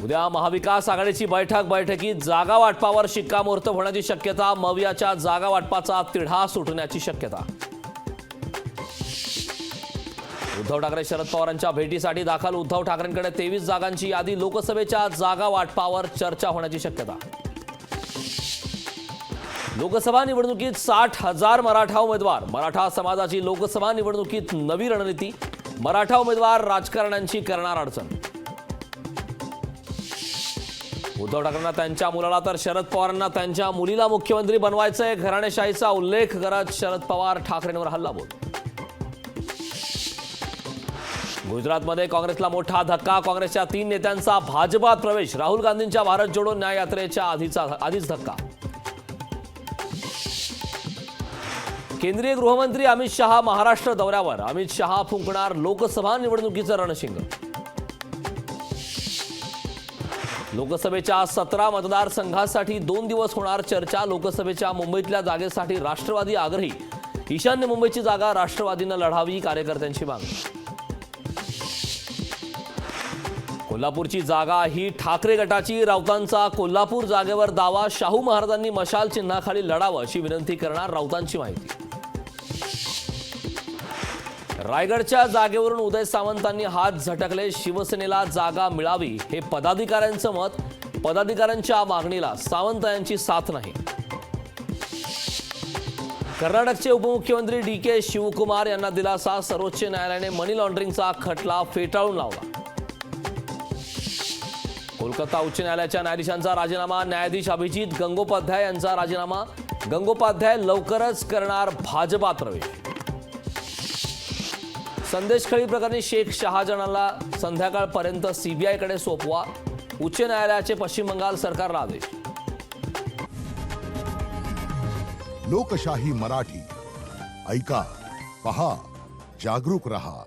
उद्या महाविकास आघाडीची बैठकीत जागा वाटपावर शिक्कामोर्तब होण्याची शक्यता। मवियाच्या जागा वाटपाचा तिढा सुटण्याची शक्यता। उद्धव ठाकरे शरद पवारांच्या भेटीसाठी दाखल। उद्धव ठाकरेंकडे 23 जागांची यादी। लोकसभेच्या जागा वाटपावर चर्चा होण्याची शक्यता। लोकसभा निवडणुकीत 60,000 मराठा उमेदवार। मराठा समाजाची लोकसभा निवडणुकीत नवी रणनीती। मराठा उमेदवार राजकारण्यांची करणार अडचण। उद्धव ठाकरेंना त्यांच्या मुलाला तर शरद पवारांना त्यांच्या मुलीला मुख्यमंत्री बनवायचंय। घराणेशाहीचा उल्लेख करत शरद पवार ठाकरेंवर हल्लाबोल। गुजरातमध्ये काँग्रेसला मोठा धक्का। काँग्रेसच्या 3 नेत्यांचा भाजपात प्रवेश। राहुल गांधींच्या भारत जोडो न्याय यात्रेच्या आधीच धक्का। केंद्रीय गृहमंत्री अमित शहा महाराष्ट्र दौऱ्यावर। अमित शहा फुंकणार लोकसभा निवडणुकीचं रणशिंग। लोकसभेच्या 17 मतदारसंघासाठी 2 दिवस होणार चर्चा। लोकसभेच्या मुंबईतल्या जागेसाठी राष्ट्रवादी आग्रही। ईशान्य मुंबईची जागा राष्ट्रवादीनं लढावी, कार्यकर्त्यांची मागणी। कोल्हापूरची जागा ही ठाकरे गटाची। राऊतांचा कोल्हापूर जागेवर दावा। शाहू महाराजांनी मशाल चिन्हाखाली लढावं अशी विनंती करणार राऊतांची माहिती। रायगडच्या जागेवरून उदय सामंतांनी हात झटकले। शिवसेनेला जागा मिळावी हे पदाधिकाऱ्यांचं मत। पदाधिकाऱ्यांच्या मागणीला सावंत यांची साथ नाही। कर्नाटकचे उपमुख्यमंत्री DK शिवकुमार यांना दिलासा। सर्वोच्च न्यायालयाने मनी लॉन्ड्रिंगचा खटला फेटाळून लावला। कोलकाता उच्च न्यायालयाच्या न्यायाधीशांचा राजीनामा। न्यायाधीश अभिजित गंगोपाध्याय यांचा राजीनामा। गंगोपाध्याय लवकरच करणार भाजपात प्रवेश। संदेशखळी प्रकरणी शेख शहाजहानला संध्याकाळपर्यंत CBIकडे सोपवा। उच्च न्यायालयाचे पश्चिम बंगाल सरकारला आदेश। लोकशाही मराठी ऐका, पहा, जागरूक रहा।